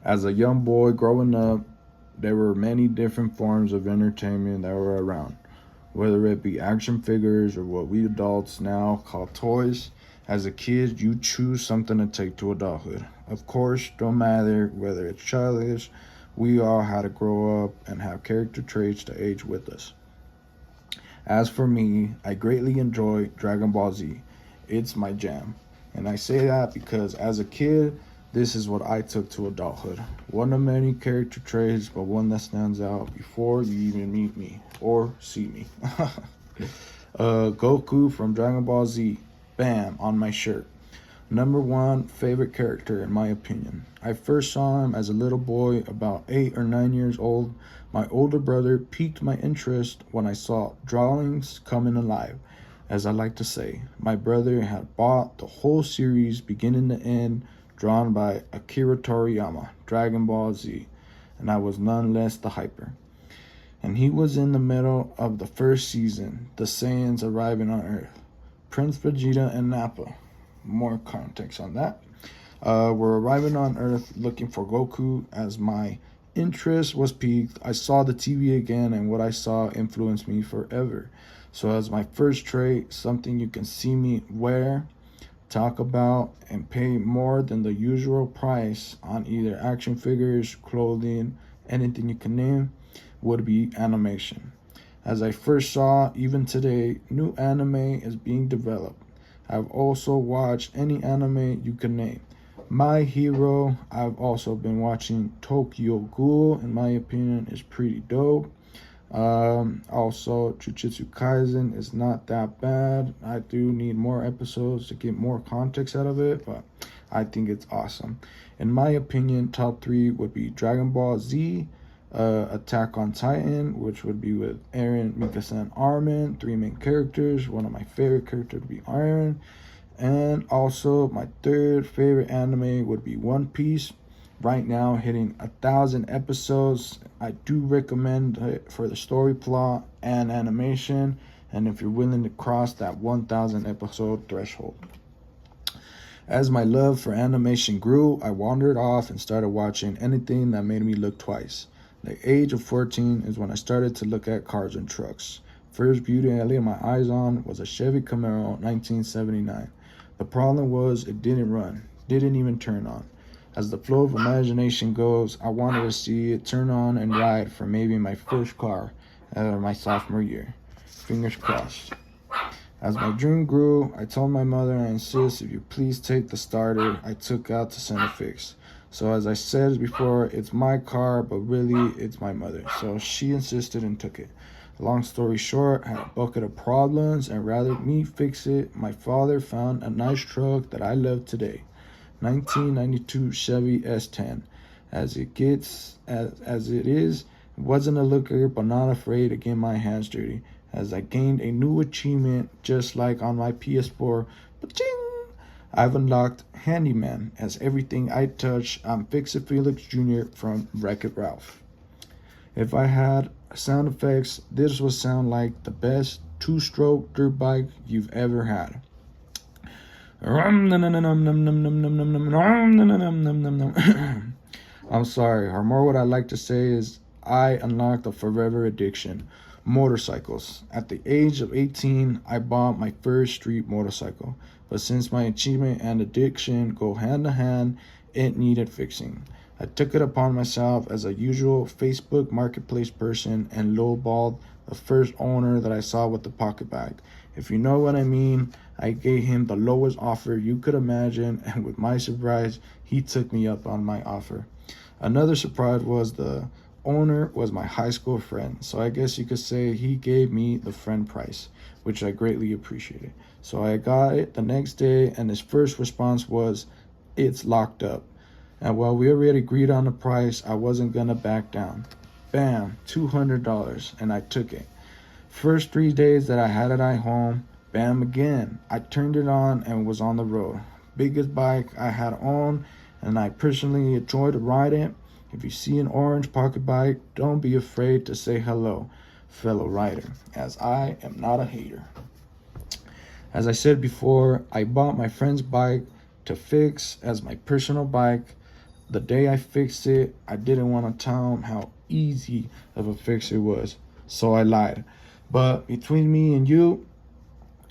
As a young boy growing up, there were many different forms of entertainment that were around, whether it be action figures or what we adults now call toys. As a kid, you choose something to take to adulthood. Of course, don't matter whether it's childish, we all had to grow up and have character traits to age with us. As for me, I greatly enjoy Dragon Ball Z. It's my jam. And I say that because as a kid, this is what I took to adulthood. One of many character traits, but one that stands out before you even meet me or see me. Goku from Dragon Ball Z. Bam, on my shirt. Number one favorite character, in my opinion. I first saw him as a little boy, about 8 or 9 years old. My older brother piqued my interest when I saw drawings coming alive. As I like to say, my brother had bought the whole series, beginning to end, drawn by Akira Toriyama, Dragon Ball Z, and I was none less the hyper. And he was in the middle of the first season, the Saiyans arriving on Earth. Prince Vegeta and Nappa. More context on that. We're arriving on Earth looking for Goku. As my interest was piqued, I saw the TV again, and what I saw influenced me forever. So, as my first trait, something you can see me wear, talk about, and pay more than the usual price on either action figures, clothing, anything you can name, would be animation. As I first saw, even today, new anime is being developed. I've also watched any anime you can name. My Hero, I've also been watching Tokyo Ghoul, in my opinion, is pretty dope. Also, Jujutsu Kaisen is not that bad. I do need more episodes to get more context out of it, but I think it's awesome. In my opinion, top three would be Dragon Ball Z, Attack on Titan, which would be with Eren, Mikasa, and Armin, three main characters. One of my favorite characters would be Eren. And also, my third favorite anime would be One Piece. Right now, hitting 1,000 episodes. I do recommend it for the story plot and animation, and if you're willing to cross that 1,000 episode threshold. As my love for animation grew, I wandered off and started watching anything that made me look twice. The age of 14 is when I started to look at cars and trucks. First beauty I laid my eyes on was a Chevy Camaro 1979. The problem was it didn't run, didn't even turn on. As the flow of imagination goes, I wanted to see it turn on and ride for maybe my first car my sophomore year. Fingers crossed. As my dream grew, I told my mother I insist if you please take the starter I took out to center fix. So as I said before, it's my car, but really it's my mother. So she insisted and took it. Long story short, I had a bucket of problems, and rather me fix it, my father found a nice truck that I love today. 1992 Chevy S10. As it is, it wasn't a looker, but not afraid to get my hands dirty. As I gained a new achievement, just like on my PS4, ba-ching! I've unlocked Handyman, as everything I touch, I'm Fix-It Felix Jr. from Wreck-It Ralph. If I had sound effects, this would sound like the best two-stroke dirt bike you've ever had. I'm sorry, or more what I like to say is I unlocked a forever addiction. Motorcycles. At the age of 18, I bought my first street motorcycle. But since my achievement and addiction go hand to hand, it needed fixing. I took it upon myself as a usual Facebook marketplace person and lowballed the first owner that I saw with the pocket bag. If you know what I mean, I gave him the lowest offer you could imagine, and with my surprise, he took me up on my offer. Another surprise was the owner was my high school friend, so I guess you could say he gave me the friend price, which I greatly appreciated. So I got it the next day, and his first response was, "It's locked up." And while we already agreed on the price, I wasn't gonna back down. Bam, $200, and I took it. First 3 days that I had it at home, bam again. I turned it on and was on the road. Biggest bike I had owned, and I personally enjoyed riding it. If you see an orange pocket bike, don't be afraid to say hello, fellow rider, as I am not a hater. As I said before, I bought my friend's bike to fix as my personal bike. the day I fixed it, I didn't want to tell him how easy of a fix it was, so I lied. But between me and you,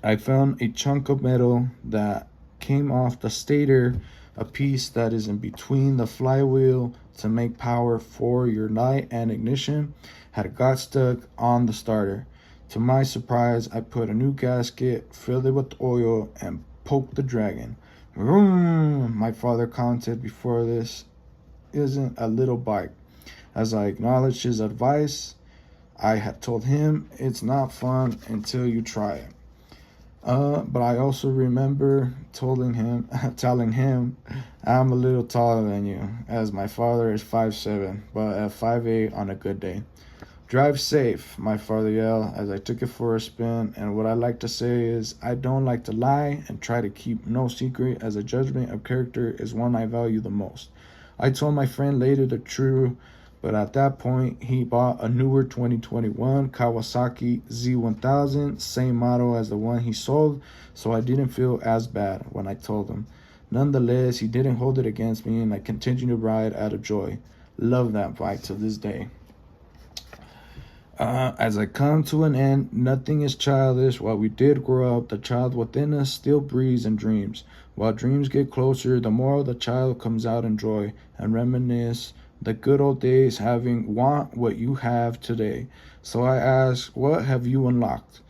I found a chunk of metal that came off the stator, a piece that is in between the flywheel to make power for your light and ignition, had got stuck on the starter. To my surprise, I put a new gasket, filled it with oil, and poked the dragon. Vroom, my father commented before this isn't a little bike. As I acknowledged his advice, I had told him it's not fun until you try it. But I also remember telling him, I'm a little taller than you, as my father is 5'7", but at 5'8" on a good day. Drive safe, my father yelled as I took it for a spin, and what I like to say is, I don't like to lie and try to keep no secret, as a judgment of character is one I value the most. I told my friend later the truth, but at that point, he bought a newer 2021 Kawasaki Z1000, same model as the one he sold, so I didn't feel as bad when I told him. Nonetheless, he didn't hold it against me, and I continued to ride out of joy. Love that bike to this day. As I come to an end, nothing is childish. While we did grow up, the child within us still breathes and dreams. While dreams get closer, the more the child comes out in joy and reminisce the good old days, having want what you have today. So I ask, what have you unlocked?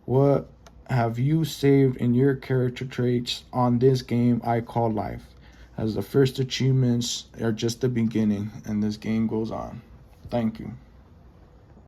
What have you saved in your character traits on this game I call life? As the first achievements are just the beginning, and this game goes on. Thank you.